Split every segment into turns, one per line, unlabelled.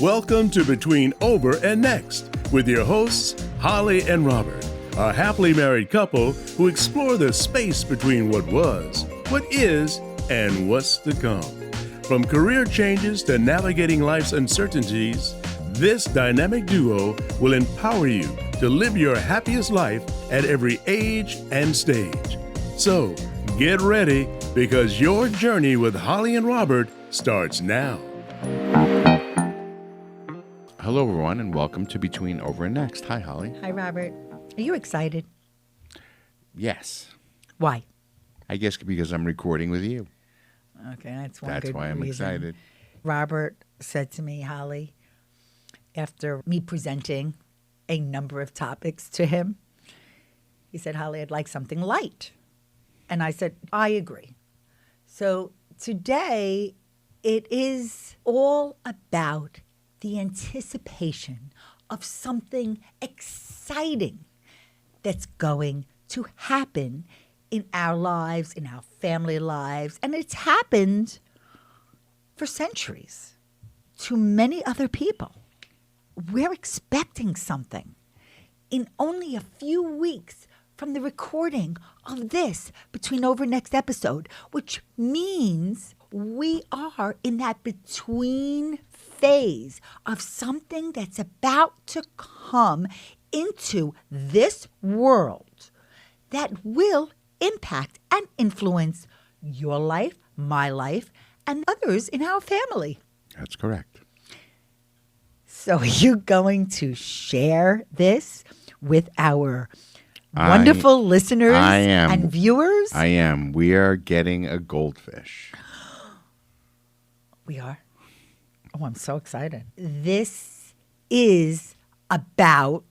Welcome to Between Over and Next with your hosts, Holli and Robert, a happily married couple who explore the space between what was, what is, and what's to come. From career changes to navigating life's uncertainties, this dynamic duo will empower you to live your happiest life at every age and stage. So, get ready because your journey with Holli and Robert starts now.
Hello, everyone, and welcome to Between Over and Next. Hi, Holli.
Hi, Robert. Are you excited?
Yes.
Why?
I guess because I'm recording with you.
Okay, that's one
That's
good
why I'm
reason.
excited.
Robert said to me, Holli, after me presenting a number of topics to him, he said, Holli, I'd like something light. And I said, I agree. So today, it is all about the anticipation of something exciting that's going to happen in our lives, in our family lives. And it's happened for centuries to many other people. We're expecting something in only a few weeks from the recording of this Between Over Next episode, which means we are in that between phase of something that's about to come into this world that will impact and influence your life, my life, and others in our family.
That's correct.
So are you going to share this with our wonderful listeners and viewers?
I am. We are getting a goldfish.
We are? Oh, I'm so excited. This is about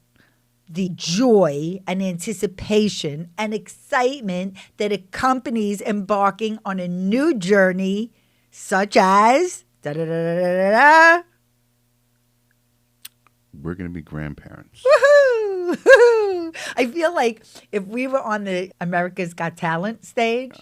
the joy and anticipation and excitement that accompanies embarking on a new journey, such as da-da-da-da-da-da.
We're going to be grandparents.
Woohoo! Woohoo! I feel like if we were on the America's Got Talent stage,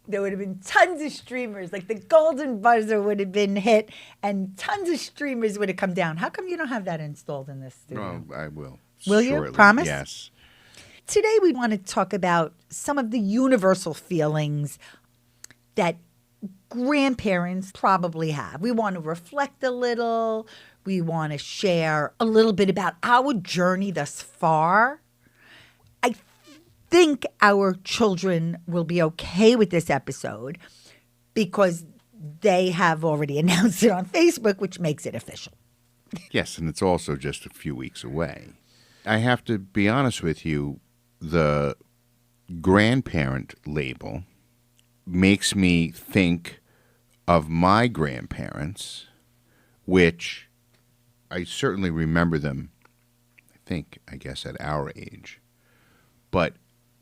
there would have been tons of streamers, like the golden buzzer would have been hit, and tons of streamers would have come down. How come you don't have that installed in this studio?
Oh, I will.
Will
shortly.
you? Promise?
Yes.
Today we want to talk about some of the universal feelings that grandparents probably have. We want to reflect a little. We want to share a little bit about our journey thus far. I think our children will be okay with this episode because they have already announced it on Facebook, which makes it official.
Yes, and it's also just a few weeks away. I have to be honest with you, the grandparent label makes me think of my grandparents, which I certainly remember them, I guess at our age. But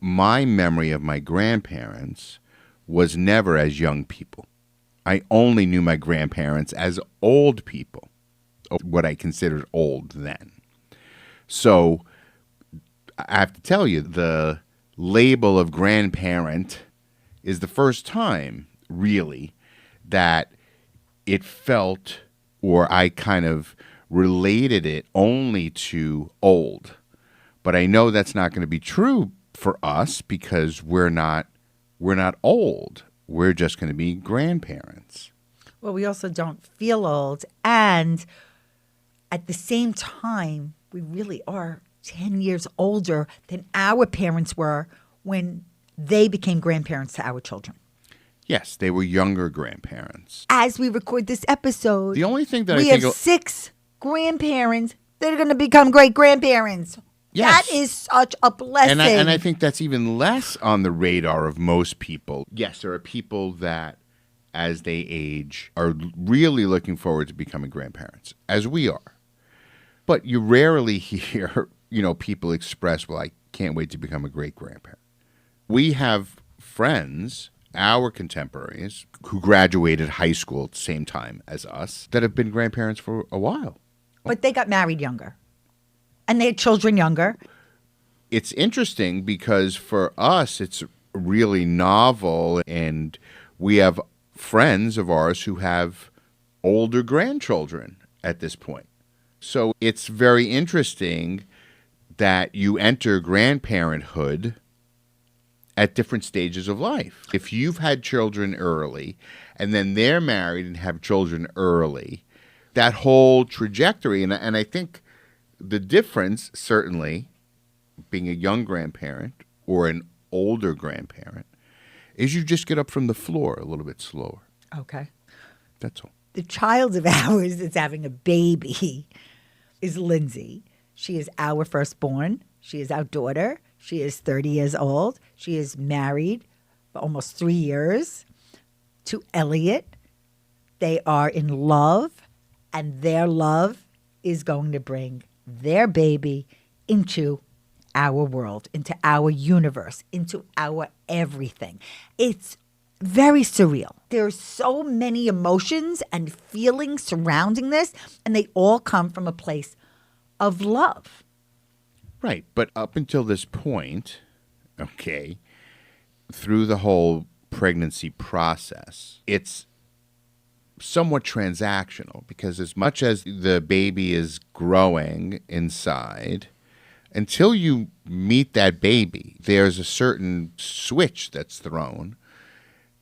my memory of my grandparents was never as young people. I only knew my grandparents as old people, what I considered old then. So I have to tell you, the label of grandparent is the first time, really, that it felt, or I kind of related it only to old. But I know that's not going to be true for us because we're not old. We're just going to be grandparents.
Well, we also don't feel old. And at the same time, we really are 10 years older than our parents were when they became grandparents to our children.
Yes, they were younger grandparents.
As we record this episode,
the only thing that
we have 6 grandparents that are going to become great-grandparents.
Yes.
That is such a blessing.
And I think that's even less on the radar of most people. Yes, there are people that, as they age, are really looking forward to becoming grandparents, as we are. But you rarely hear, people express, well, I can't wait to become a great-grandparent. We have friends, our contemporaries, who graduated high school at the same time as us, that have been grandparents for a while.
But they got married younger. And they had children younger.
It's interesting because for us, it's really novel, and we have friends of ours who have older grandchildren. at this point. So it's very interesting that you enter grandparenthood at different stages of life. If you've had children early and then they're married and have children early, that whole trajectory, and I think the difference, certainly, being a young grandparent or an older grandparent, is you just get up from the floor a little bit slower.
Okay.
That's all.
The child of ours that's having a baby is Lindsay. She is our firstborn. She is our daughter. She is 30 years old. She is married for almost 3 years to Elliot. They are in love, and their love is going to bring their baby into our world, into our universe, into our everything. It's very surreal. There's so many emotions and feelings surrounding this, and they all come from a place of love.
Right. But up until this point, okay, through the whole pregnancy process, it's somewhat transactional because as much as the baby is growing inside, until you meet that baby, there's a certain switch that's thrown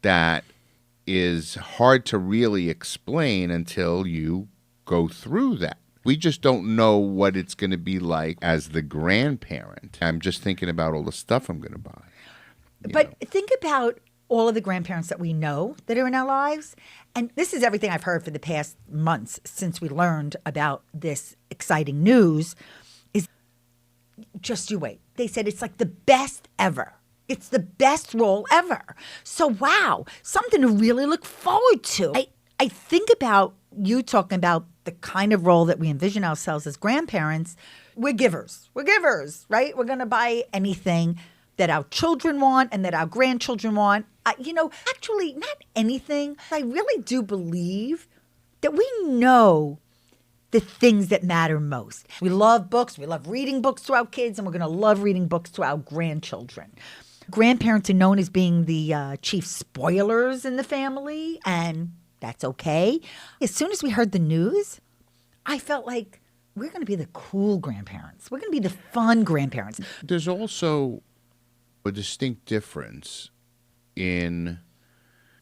that is hard to really explain until you go through that. We just don't know what it's going to be like as the grandparent. I'm just thinking about all the stuff I'm going to buy.
But think about all of the grandparents that we know that are in our lives. And this is everything I've heard for the past months since we learned about this exciting news is just you wait. They said it's like the best ever. It's the best role ever. So, wow, something to really look forward to. I think about you talking about the kind of role that we envision ourselves as grandparents. We're givers. We're givers, right? We're going to buy anything that our children want and that our grandchildren want. Actually, not anything. I really do believe that we know the things that matter most. We love books. We love reading books to our kids, and we're going to love reading books to our grandchildren. Grandparents are known as being the chief spoilers in the family, and that's okay. As soon as we heard the news, I felt like we're going to be the cool grandparents. We're going to be the fun grandparents.
There's also a distinct difference in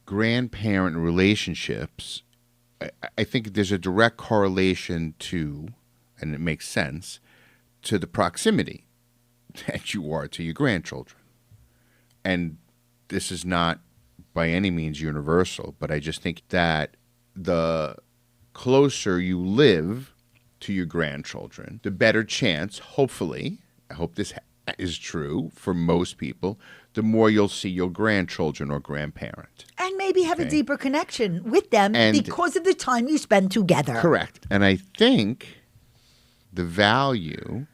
grandparent relationships. I think there's a direct correlation to, and it makes sense, to the proximity that you are to your grandchildren. And this is not by any means universal, but I just think that the closer you live to your grandchildren, the better chance, hopefully, I hope this is true for most people, the more you'll see your grandchildren or grandparent.
And maybe have a deeper connection with them because of the time you spend together.
Correct. And I think the value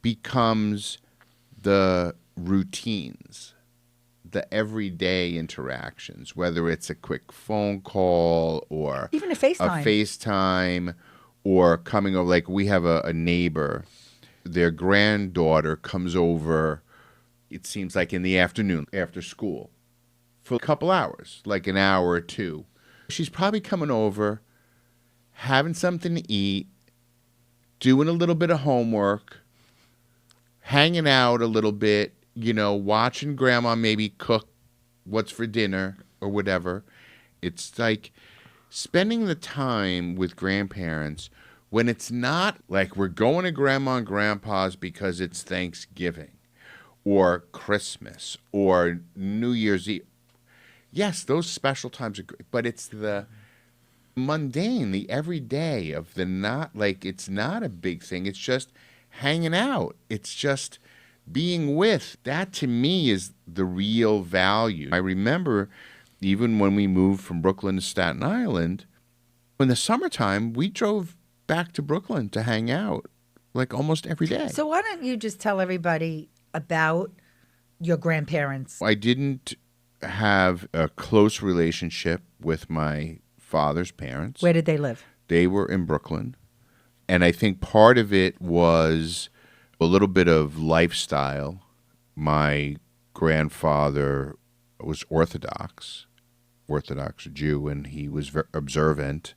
becomes the routines, the everyday interactions, whether it's a quick phone call or
even a FaceTime
or coming over. Like we have a neighbor, their granddaughter comes over, it seems like in the afternoon after school for a couple hours, like an hour or two. She's probably coming over, having something to eat, doing a little bit of homework, hanging out a little bit, watching grandma maybe cook what's for dinner or whatever. It's like spending the time with grandparents when it's not like we're going to grandma and grandpa's because it's Thanksgiving or Christmas or New Year's Eve. Yes, those special times are great, but it's the mundane, the everyday of the it's not a big thing. It's just hanging out. It's just being with. That to me is the real value. I remember even when we moved from Brooklyn to Staten Island, in the summertime, we drove back to Brooklyn to hang out like almost every day.
So why don't you just tell everybody about your grandparents?
I didn't have a close relationship with my father's parents.
Where did they live?
They were in Brooklyn. And I think part of it was a little bit of lifestyle. My grandfather was Orthodox Jew, and he was very observant.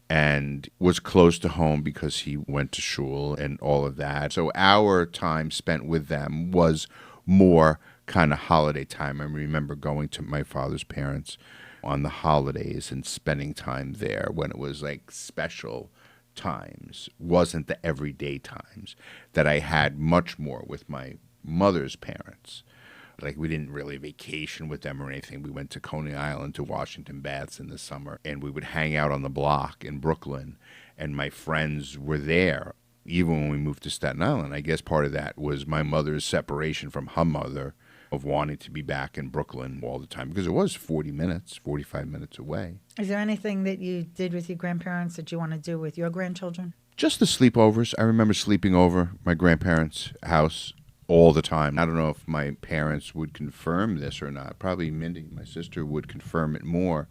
and was close to home because he went to shul and all of that. So our time spent with them was more kind of holiday time. I remember going to my father's parents on the holidays and spending time there when it was like special times, wasn't the everyday times that I had much more with my mother's parents. Like, we didn't really vacation with them or anything. We went to Coney Island, to Washington Baths in the summer, and we would hang out on the block in Brooklyn, and my friends were there even when we moved to Staten Island. I guess part of that was my mother's separation from her mother, of wanting to be back in Brooklyn all the time, because it was 45 minutes away.
Is there anything that you did with your grandparents that you want to do with your grandchildren?
Just the sleepovers. I remember sleeping over my grandparents' house all the time. I don't know if my parents would confirm this or not. Probably Mindy, my sister, would confirm it more.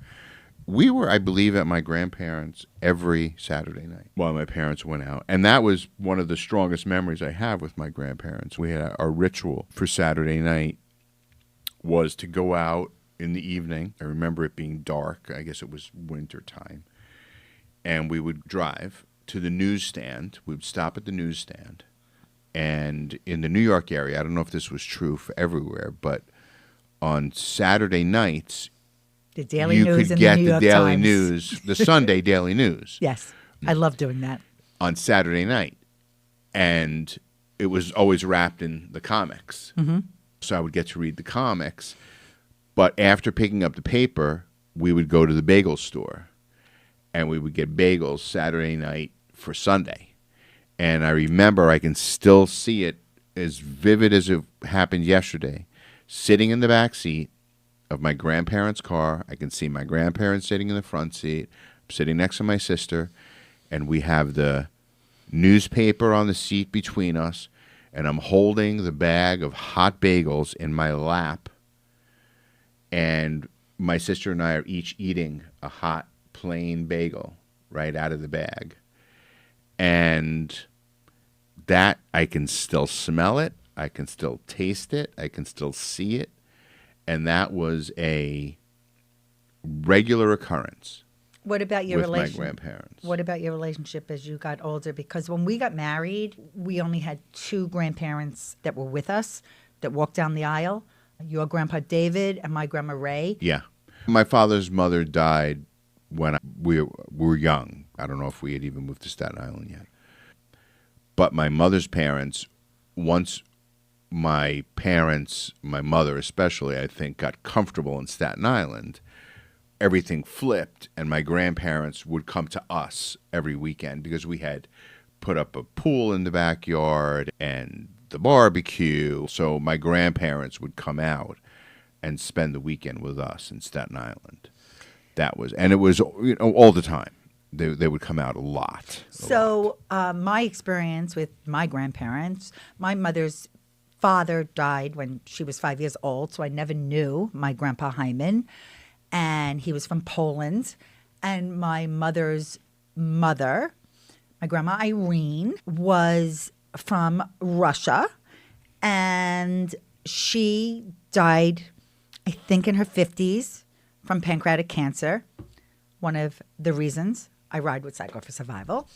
We were, I believe, at my grandparents' every Saturday night while my parents went out. And that was one of the strongest memories I have with my grandparents. We had our ritual for Saturday night was to go out in the evening. I remember it being dark. I guess it was winter time. And we would drive to the newsstand. We would stop at the newsstand. And in the New York area, I don't know if this was true for everywhere, but on Saturday nights,
the Daily
you
News
could
and
get
the New York
the Daily
Times.
News, the Sunday Daily News.
Yes, I love doing that.
On Saturday night. And it was always wrapped in the comics.
Mm-hmm.
So I would get to read the comics. But after picking up the paper, we would go to the bagel store. And we would get bagels Saturday night for Sunday. And I remember, I can still see it as vivid as it happened yesterday. Sitting in the back seat of my grandparents' car. I can see my grandparents sitting in the front seat. I'm sitting next to my sister. And we have the newspaper on the seat between us. And I'm holding the bag of hot bagels in my lap. And my sister and I are each eating a hot, plain bagel right out of the bag. And that, I can still smell it. I can still taste it. I can still see it. And that was a regular occurrence.
What about your
with my
relationship?
grandparents.
What about your relationship as you got older? Because when we got married, we only had two grandparents that were with us that walked down the aisle. Your grandpa David and my grandma Ray.
Yeah. My father's mother died when we were young. I don't know if we had even moved to Staten Island yet. But my mother's parents, once my parents, my mother especially, I think, got comfortable in Staten Island, everything flipped, and my grandparents would come to us every weekend because we had put up a pool in the backyard and the barbecue. So my grandparents would come out and spend the weekend with us in Staten Island. That was, and it was, you know, all the time. They would come out a lot.
So my experience with my grandparents, my mother's father died when she was 5 years old, so I never knew my grandpa Hyman, and he was from Poland. And my mother's mother, my grandma Irene, was from Russia, and she died, I think, in her 50s from pancreatic cancer, one of the reasons I ride with Psycho for Survival.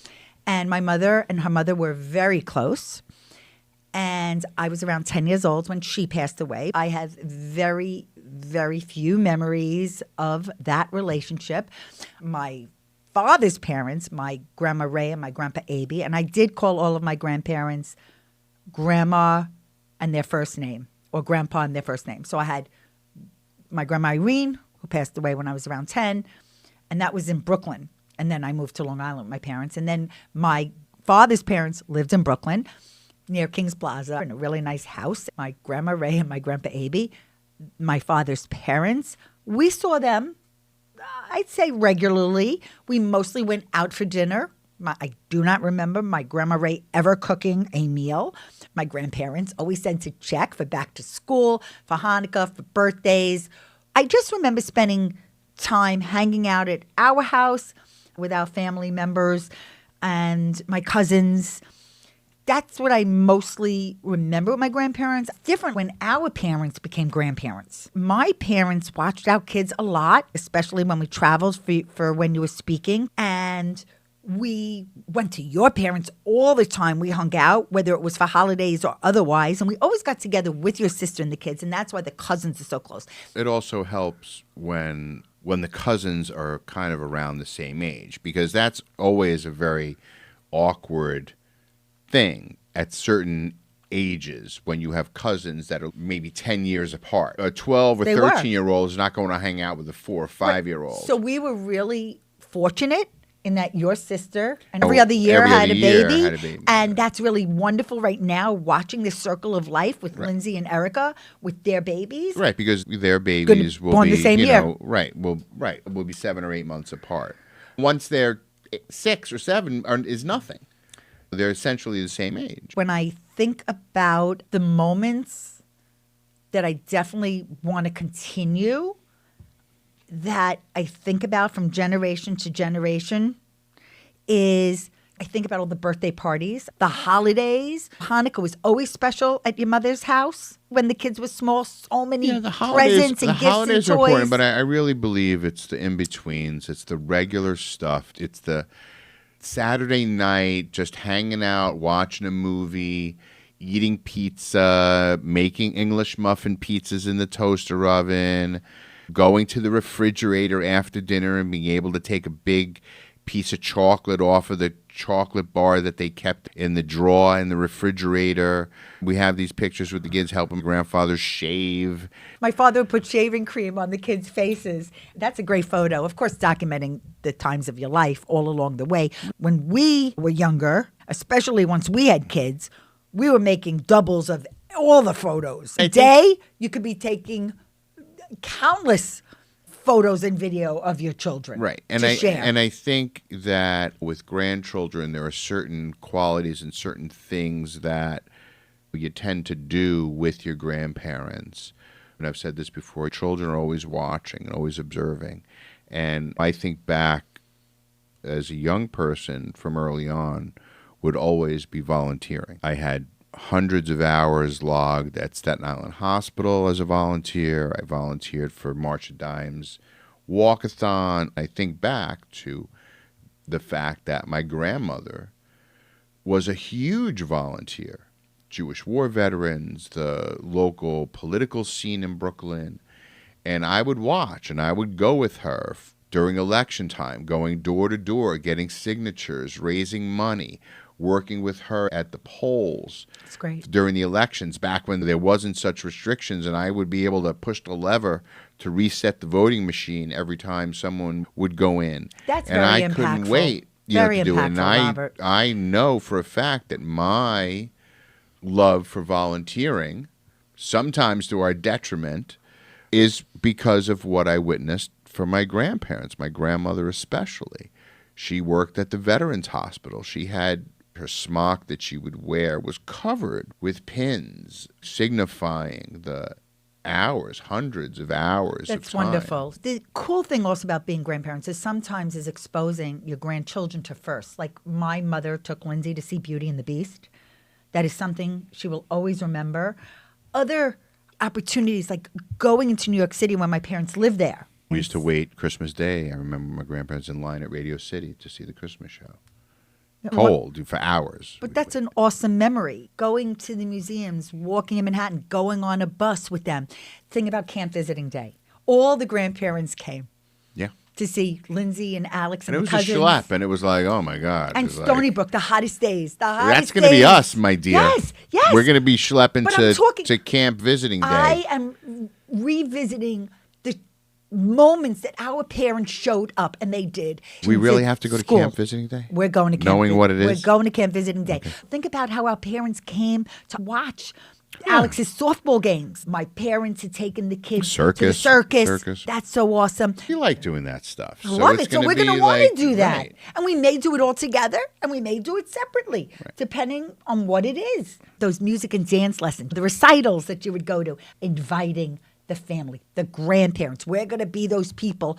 And my mother and her mother were very close. And I was around 10 years old when she passed away. I have very, very few memories of that relationship. My father's parents, my grandma Ray and my grandpa Aby, and I did call all of my grandparents grandma and their first name, or grandpa and their first name. So I had my grandma Irene, who passed away when I was around 10, and that was in Brooklyn. And then I moved to Long Island with my parents. And then my father's parents lived in Brooklyn near Kings Plaza in a really nice house. My grandma Ray and my grandpa Aby, my father's parents, we saw them, I'd say regularly. We mostly went out for dinner. I do not remember my grandma Ray ever cooking a meal. My grandparents always sent a check for back to school, for Hanukkah, for birthdays. I just remember spending time hanging out at our house with our family members and my cousins. That's what I mostly remember with my grandparents. Different when our parents became grandparents. My parents watched our kids a lot, especially when we traveled for when you were speaking. And we went to your parents all the time. We hung out, whether it was for holidays or otherwise. And we always got together with your sister and the kids. And that's why the cousins are so close.
It also helps when the cousins are kind of around the same age, because that's always a very awkward thing at certain ages when you have cousins that are maybe 10 years apart. A 12 or 13-year-old is not going to hang out with a 4 or 5-year-old.
So we were really fortunate in that your sister and every other year had a baby. And that's really wonderful right now, watching this circle of life with Lindsay and Erica with their babies.
Right, because their babies will be
the same year.
Will be 7 or 8 months apart. Once they're 6 or 7 is nothing. They're essentially the same age.
When I think about the moments that I definitely want to continue, that I think about from generation to generation, is I think about all the birthday parties, the holidays. Hanukkah was always special at your mother's house when the kids were small. So many presents and gifts and toys. The holidays are important,
but I really believe it's the in-betweens. It's the regular stuff. It's the Saturday night, just hanging out, watching a movie, eating pizza, making English muffin pizzas in the toaster oven, going to the refrigerator after dinner and being able to take a big piece of chocolate off of the chocolate bar that they kept in the drawer in the refrigerator. We have these pictures with the kids helping grandfather shave.
My father would put shaving cream on the kids' faces. That's a great photo. Of course, documenting the times of your life all along the way. When we were younger, especially once we had kids, we were making doubles of all the photos. A day, you could be taking countless photos and video of your children.
Right.
share.
And I think that with grandchildren, there are certain qualities and certain things that you tend to do with your grandparents. And I've said this before, children are always watching and always observing. And I think back as a young person from early on would always be volunteering. I had hundreds of hours logged at Staten Island Hospital as a volunteer. I volunteered for March of Dimes walkathon. I think back to the fact that my grandmother was a huge volunteer. Jewish war veterans, the local political scene in Brooklyn. And I would watch and I would go with her during election time, going door to door, getting signatures, raising money, working with her at the polls.
That's great.
During the elections, back when there wasn't such restrictions, and I would be able to push the lever to reset the voting machine every time someone would go in.
That's
and
very
I
impactful.
couldn't wait
Very
to do it. And
Robert.
I know for a fact that my love for volunteering, sometimes to our detriment, is because of what I witnessed from my grandparents, my grandmother especially. She worked at the Veterans Hospital. She had her smock that she would wear was covered with pins signifying the hours, hundreds of hours.
That's
of time.
wonderful. The cool thing also about being grandparents is sometimes is exposing your grandchildren to first. Like my mother took Lindsay to see Beauty and the Beast. That is something she will always remember. Other opportunities like going into New York City when my parents lived there.
We used to wait Christmas Day. I remember my grandparents in line at Radio City to see the Christmas show. Cold for hours.
But that's an awesome memory. Going to the museums, walking in Manhattan, going on a bus with them. Thing about Camp Visiting Day. All the grandparents came.
Yeah.
To see Lindsay and Alex and
it
the
was
cousins.
a schlep, and it was like, oh my God.
And Stony Brook, the hottest days.
That's going to be us, my dear.
Yes, yes.
We're going to be schlepping
But
to Camp Visiting Day.
I am revisiting the moments that our parents showed up, and they did.
We really have to go to
school.
Camp Visiting Day?
We're going to Camp
Knowing what it is?
We're going to Camp Visiting Day. Okay. Think about how our parents came to watch Alex's softball games. My parents had taken the kids to the circus. That's so awesome.
You like doing that stuff.
I love it. So we're going to want to do that.
Right.
And we may do it all together, and we may do it separately, depending on what it is. Those music and dance lessons, the recitals that you would go to, inviting the family, the grandparents. We're going to be those people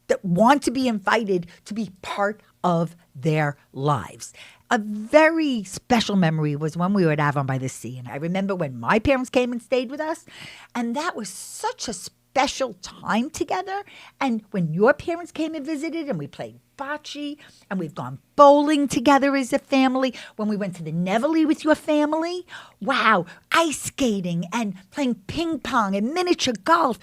that want to be invited to be part of their lives. A very special memory was when we were at Avon by the Sea. And I remember when my parents came and stayed with us. And that was such a special time together. And when your parents came and visited and we played bocce and we've gone bowling together as a family, when we went to the Nevele with your family, wow, ice skating and playing ping pong and miniature golf.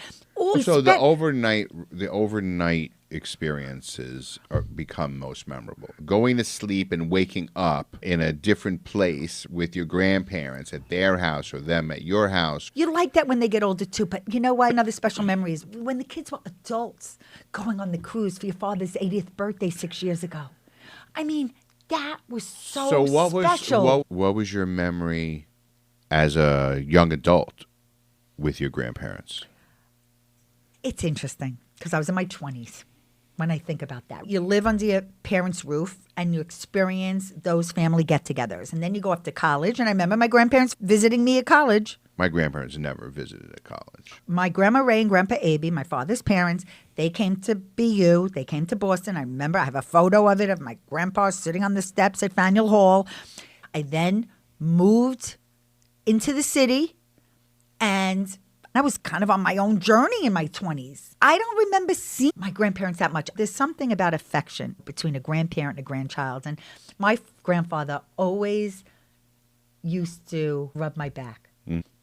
So the overnight experiences become most memorable. Going to sleep and waking up in a different place with your grandparents at their house or them at your house.
You like that when they get older too, but you know what? Another special memory is when the kids were adults going on the cruise for your father's 80th birthday 6 years ago. I mean, that was so special.
What was your memory as a young adult with your grandparents?
It's interesting because I was in my 20s when I think about that. You live under your parents' roof and you experience those family get-togethers. And then you go off to college. And I remember my grandparents visiting me at college.
My grandparents never visited at college.
My Grandma Ray and Grandpa Abe, my father's parents, they came to BU. They came to Boston. I remember I have a photo of it of my grandpa sitting on the steps at Faneuil Hall. I then moved into the city and I was kind of on my own journey in my 20s. I don't remember seeing my grandparents that much. There's something about affection between a grandparent and a grandchild. And my grandfather always used to rub my back.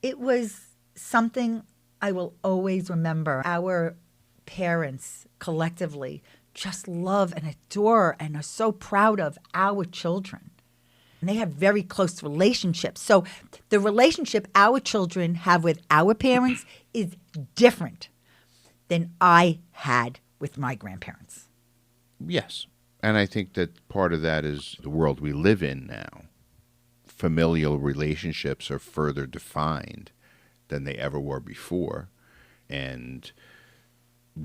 It was something I will always remember. Our parents collectively just love and adore and are so proud of our children. And they have very close relationships. So the relationship our children have with our parents is different than I had with my grandparents.
Yes. And I think that part of that is the world we live in now. Familial relationships are further defined than they ever were before. And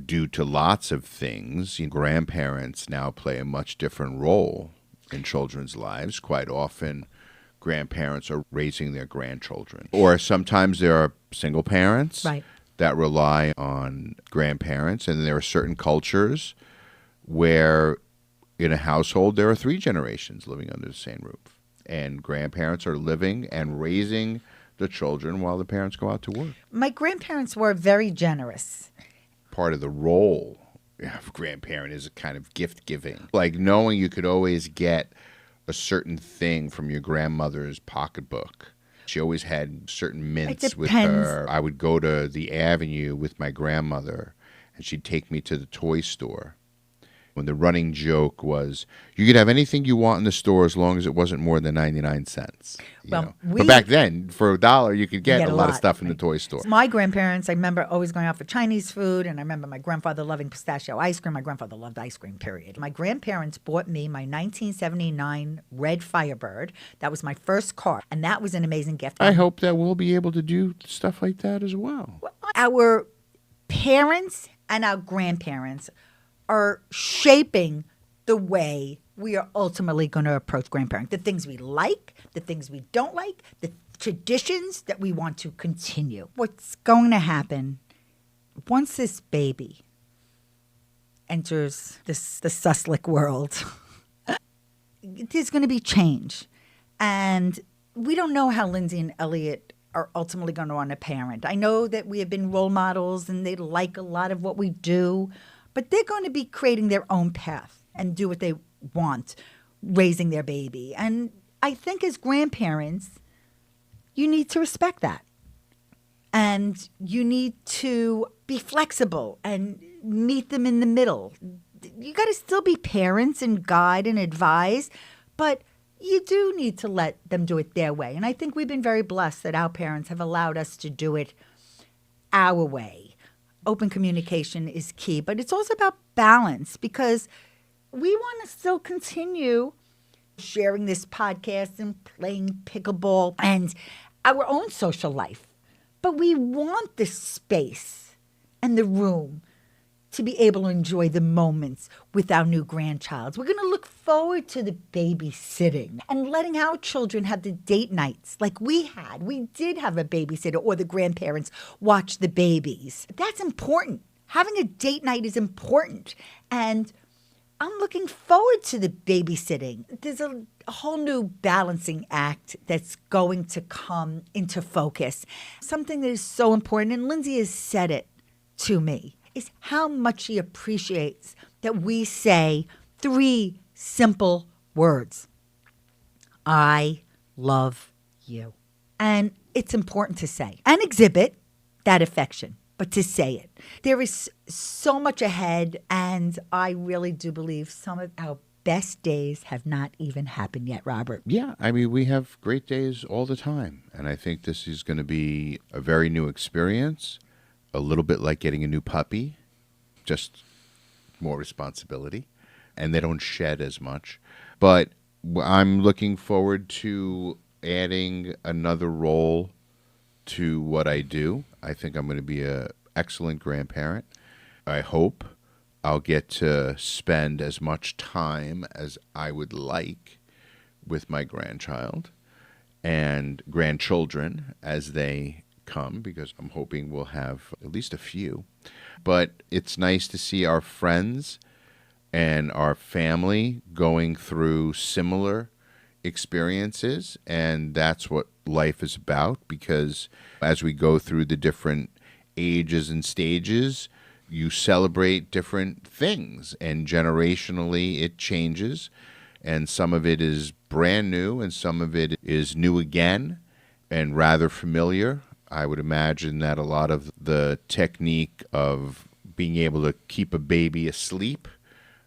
due to lots of things, grandparents now play a much different role in children's lives. Quite often, grandparents are raising their grandchildren. Or sometimes there are single parents that rely on grandparents. And there are certain cultures where in a household there are 3 generations living under the same roof. And grandparents are living and raising the children while the parents go out to work.
My grandparents were very generous.
Part of the role of grandparent is a kind of gift giving. Like knowing you could always get a certain thing from your grandmother's pocketbook. She always had certain mints with her. I would go to the Avenue with my grandmother and she'd take me to the toy store. When the running joke was, you could have anything you want in the store as long as it wasn't more than 99 cents. But back then, for $1, you could get a lot of stuff in the toy store.
My grandparents, I remember always going out for Chinese food, and I remember my grandfather loving pistachio ice cream. My grandfather loved ice cream, period. My grandparents bought me my 1979 red Firebird. That was my first car, and that was an amazing gift.
I hope that we'll be able to do stuff like that as well.
Our parents and our grandparents are shaping the way we are ultimately going to approach grandparenting. The things we like, the things we don't like, the traditions that we want to continue. What's going to happen once this baby enters the Suslick world, there's going to be change. And we don't know how Lindsay and Elliot are ultimately going to want to parent. I know that we have been role models and they like a lot of what we do, but they're going to be creating their own path and do what they want, raising their baby. And I think as grandparents, you need to respect that. And you need to be flexible and meet them in the middle. You got to still be parents and guide and advise, but you do need to let them do it their way. And I think we've been very blessed that our parents have allowed us to do it our way. Open communication is key, but it's also about balance because we want to still continue sharing this podcast and playing pickleball and our own social life. But we want the space and the room to be able to enjoy the moments with our new grandchild. We're going to look forward to the babysitting and letting our children have the date nights like we had. We did have a babysitter or the grandparents watch the babies. That's important. Having a date night is important. And I'm looking forward to the babysitting. There's a whole new balancing act that's going to come into focus. Something that is so important, and Lindsay has said it to me, is how much she appreciates that we say 3 simple words. I love you. And it's important to say and exhibit that affection, but to say it. There is so much ahead, and I really do believe some of our best days have not even happened yet, Robert.
Yeah, I mean, we have great days all the time, and I think this is going to be a very new experience, a little bit like getting a new puppy, just more responsibility, and they don't shed as much. But I'm looking forward to adding another role to what I do. I think I'm going to be an excellent grandparent. I hope I'll get to spend as much time as I would like with my grandchild and grandchildren as they come, because I'm hoping we'll have at least a few. But it's nice to see our friends and our family going through similar experiences, and that's what life is about, because as we go through the different ages and stages, you celebrate different things, and generationally it changes, and some of it is brand new and some of it is new again and rather familiar. I would imagine that a lot of the technique of being able to keep a baby asleep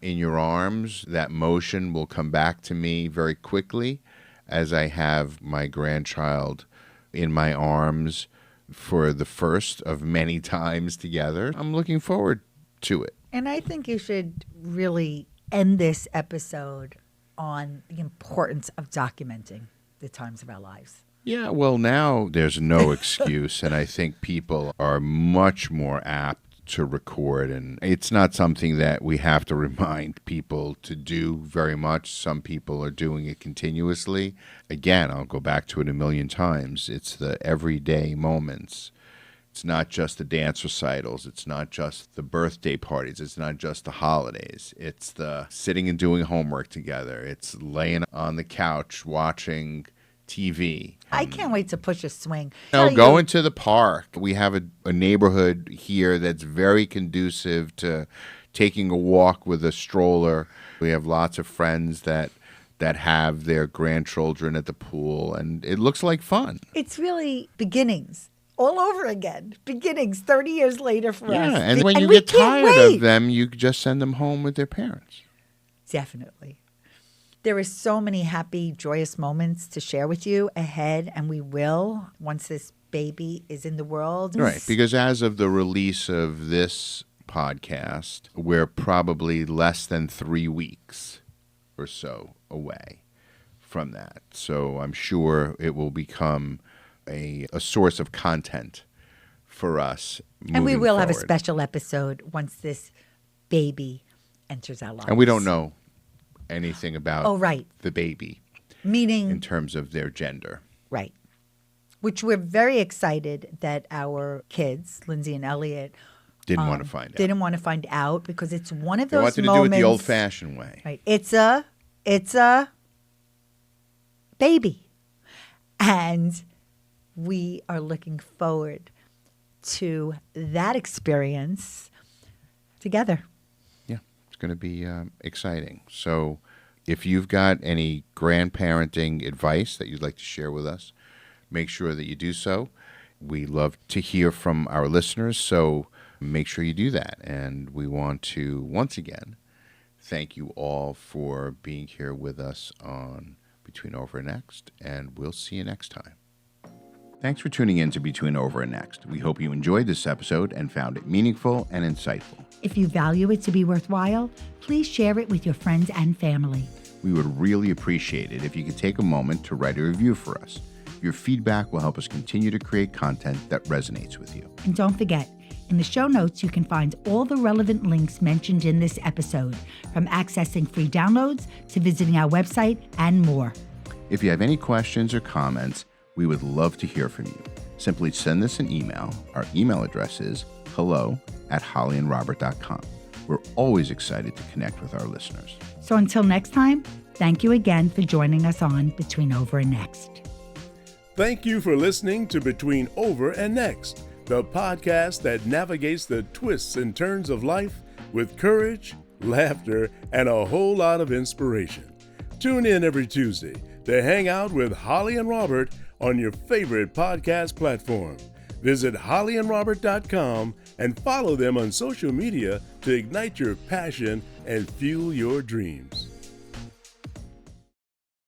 in your arms, that motion will come back to me very quickly as I have my grandchild in my arms for the first of many times together. I'm looking forward to it.
And I think you should really end this episode on the importance of documenting the times of our lives.
Yeah, well, now there's no excuse, and I think people are much more apt to record, and it's not something that we have to remind people to do very much. Some people are doing it continuously. Again, I'll go back to it a million times. It's the everyday moments. It's not just the dance recitals. It's not just the birthday parties. It's not just the holidays. It's the sitting and doing homework together. It's laying on the couch watching TV.
I can't wait to push a swing.
Going to the park. We have a neighborhood here that's very conducive to taking a walk with a stroller. We have lots of friends that have their grandchildren at the pool, and it looks like fun.
It's really beginnings all over again. Beginnings 30 years later for us.
Yeah, and when you get tired of them, you just send them home with their parents.
Definitely. There are so many happy, joyous moments to share with you ahead, and we will once this baby is in the world.
Right, because as of the release of this podcast, we're probably less than 3 weeks or so away from that. So I'm sure it will become a source of content for us moving
And we will have a
forward.
special episode once this baby enters our lives.
And we don't know anything about the baby,
meaning
in terms of their gender.
Right. Which we're very excited that our kids, Lindsay and Elliot,
Didn't want to find out.
Didn't want to find out because it's one of
They
those
wanted to
moments.
do it the old-fashioned way.
Right. It's a baby. And we are looking forward to that experience together.
Yeah, it's going to be exciting. So if you've got any grandparenting advice that you'd like to share with us, make sure that you do so. We love to hear from our listeners, so make sure you do that. And we want to, once again, thank you all for being here with us on Between Over and Next, and we'll see you next time. Thanks for tuning in to Between Over and Next. We hope you enjoyed this episode and found it meaningful and insightful.
If you value it to be worthwhile, please share it with your friends and family.
We would really appreciate it if you could take a moment to write a review for us. Your feedback will help us continue to create content that resonates with you.
And don't forget, in the show notes, you can find all the relevant links mentioned in this episode, from accessing free downloads to visiting our website and more.
If you have any questions or comments, we would love to hear from you. Simply send us an email. Our email address is hello@hollyandrobert.com. We're always excited to connect with our listeners.
So until next time, thank you again for joining us on Between Over and Next.
Thank you for listening to Between Over and Next, the podcast that navigates the twists and turns of life with courage, laughter, and a whole lot of inspiration. Tune in every Tuesday to hang out with Holli and Robert on your favorite podcast platform. Visit hollyandrobert.com and follow them on social media to ignite your passion and fuel your dreams.